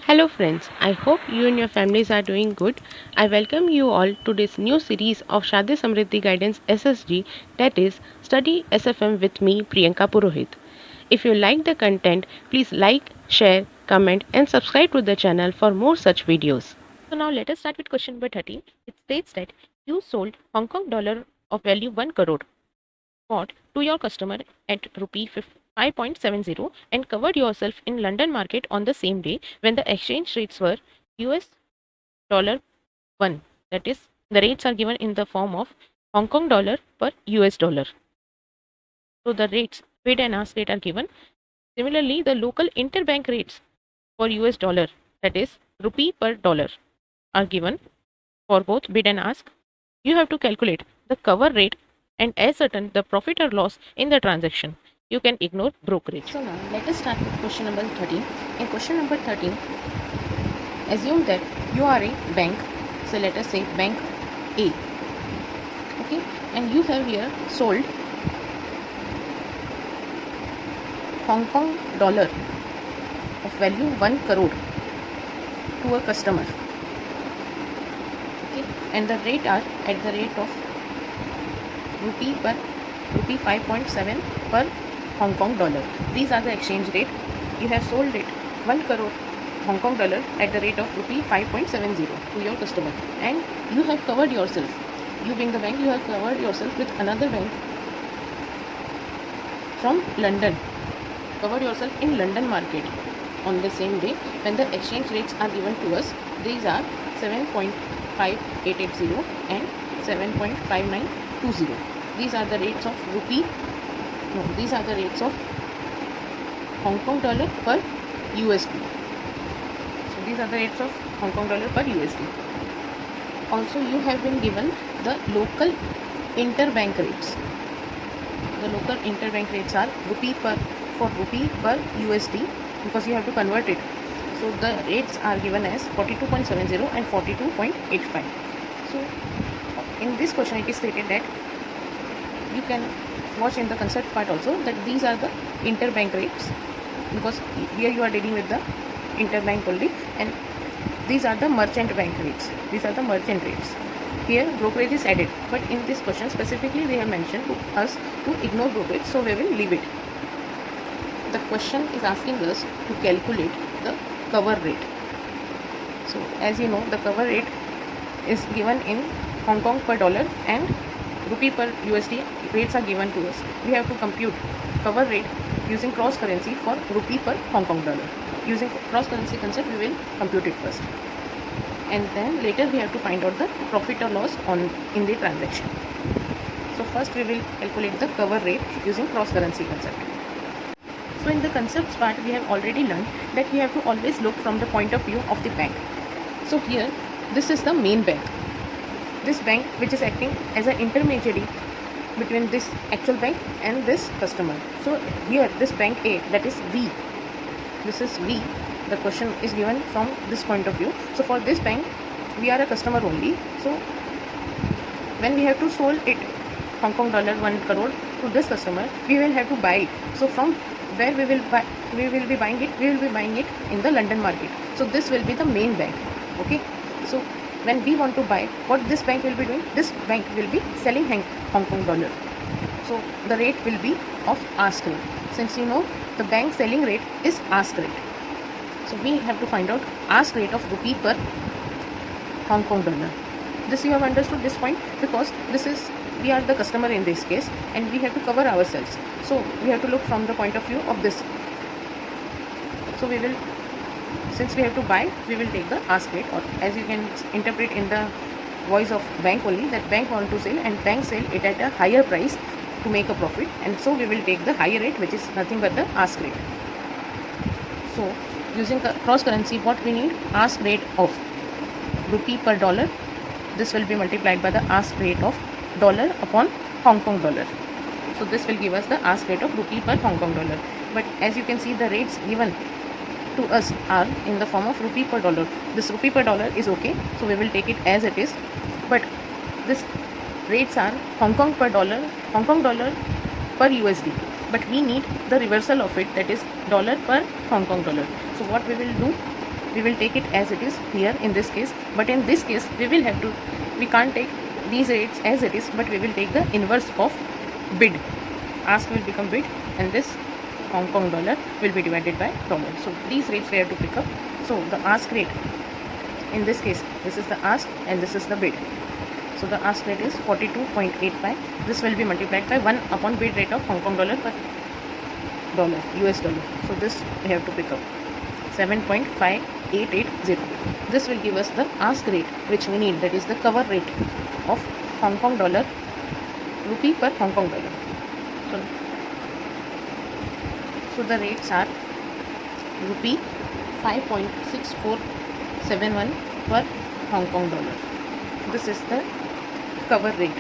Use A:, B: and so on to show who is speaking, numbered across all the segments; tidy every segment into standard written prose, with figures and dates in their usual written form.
A: Hello, friends. I hope you and your families are doing good. I welcome you all to this new series of Shadi Samriddhi Guidance SSG, that is, Study SFM with me, Priyanka Purohit. If you like the content, please like, share, comment, and subscribe to the channel for more such videos. So, now let us start with question number 13. It states that you sold Hong Kong dollar of value 1 crore bought to your customer at rupee 5.70 and covered yourself in London market on the same day when the exchange rates were US dollar 1. That is, the rates are given in the form of Hong Kong dollar per US dollar. So the rates, bid and ask rate are given. Similarly, the local interbank rates for US dollar, that is rupee per dollar, are given for both bid and ask. You have to calculate the cover rate and ascertain the profit or loss in the transaction. You can ignore brokerage. So now let us start with question number 13. In question number 13, assume that you are a bank. So let us say bank A. Okay, and you have here sold Hong Kong dollar of value 1 crore to a customer. Okay, and the rate are at the rate of rupee 5.7 per Hong Kong dollar. These are the exchange rate. You have sold it 1 crore Hong Kong dollar at the rate of rupee 5.70 to your customer, and you have covered yourself. You being the bank, you have covered yourself with another bank from London. Covered yourself in London market on the same day when the exchange rates are given to us. These are 7.5880 and 7.5920. These are the rates of rupee. No, these are the rates of Hong Kong dollar per USD. So these are the rates of Hong Kong dollar per USD. Also, you have been given the local interbank rates. The local interbank rates are rupee per USD, because you have to convert it. So the rates are given as 42.70 and 42.85. So in this question it is stated that you can watch in the concept part also that these are the interbank rates, because here you are dealing with the interbank only, and these are the merchant bank rates. These are the merchant rates. Here brokerage is added, but in this question specifically they have mentioned to us to ignore brokerage, so we will leave it. The question is asking us to calculate the cover rate. So as you know, the cover rate is given in Hong Kong per dollar and rupee per USD rates are given to us. We have to compute cover rate using cross currency for rupee per Hong Kong dollar. Using cross currency concept, we will compute it first, and then later we have to find out the profit or loss in the transaction. So first we will calculate the cover rate using cross currency concept. So in the concepts part, we have already learned that we have to always look from the point of view of the bank. So here, this is the main bank. This bank which is acting as an intermediary between this actual bank and this customer. So here, this bank A, that is V. This is V. The question is given from this point of view. So for this bank, we are a customer only. So when we have to sold it Hong Kong dollar 1 crore to this customer, we will have to buy it. So from where we will be buying it, we will be buying it in the London market. So this will be the main bank. Okay, so when we want to buy, what this bank will be doing, this bank will be selling Hong Kong dollar. So the rate will be of ask rate. Since you know the bank selling rate is ask rate, so we have to find out ask rate of rupee per Hong Kong dollar. This you have understood this point, because this is, we are the customer in this case and we have to cover ourselves. So we have to look from the point of view of this. So we will, since we have to buy, we will take the ask rate, or as you can interpret in the voice of bank only, that bank want to sell and bank sell it at a higher price to make a profit, and so we will take the higher rate, which is nothing but the ask rate. So using cross currency, what we need, ask rate of rupee per dollar. This will be multiplied by the ask rate of dollar upon Hong Kong dollar. So this will give us the ask rate of rupee per Hong Kong dollar. But as you can see, the rates given to us are in the form of rupee per dollar. This rupee per dollar is okay, so we will take it as it is. But this rates are Hong Kong dollar per USD. But we need the reversal of it, that is dollar per Hong Kong dollar. So what we will do, we will take it as it is here in this case, but in this case we can't take these rates as it is, but we will take the inverse of bid. Ask will become bid, and this Hong Kong dollar will be divided by dollar. So these rates we have to pick up. So the ask rate, in this case, this is the ask and this is the bid. So the ask rate is 42.85. This will be multiplied by 1 upon bid rate of Hong Kong dollar per dollar, US dollar. So this we have to pick up 7.5880. This will give us the ask rate which we need, that is the cover rate of Hong Kong dollar, rupee per Hong Kong dollar. So the rates are rupee 5.6471 per Hong Kong dollar. This is the cover rate.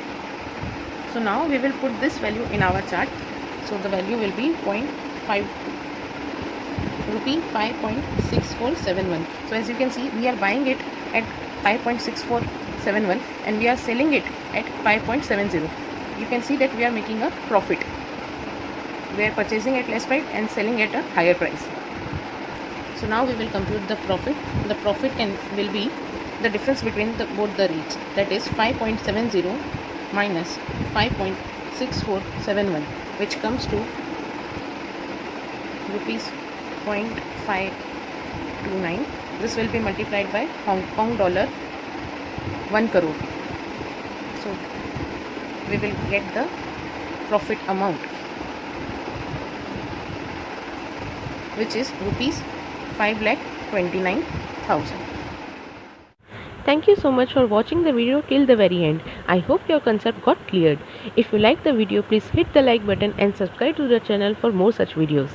A: So now we will put this value in our chart. So the value will be 0.5 rupee 5.6471. So as you can see, we are buying it at 5.6471 and we are selling it at 5.70. You can see that we are making a profit. We are purchasing at less price and selling at a higher price. So now we will compute the profit. The profit will be the difference between both the rates, that is 5.70 minus 5.6471, which comes to rupees 0.529. This will be multiplied by Hong Kong dollar 1 crore. So we will get the profit amount, which is rupees 5,29,000. Thank you so much for watching the video till the very end. I hope your concept got cleared. If you like the video, please hit the like button and subscribe to the channel for more such videos.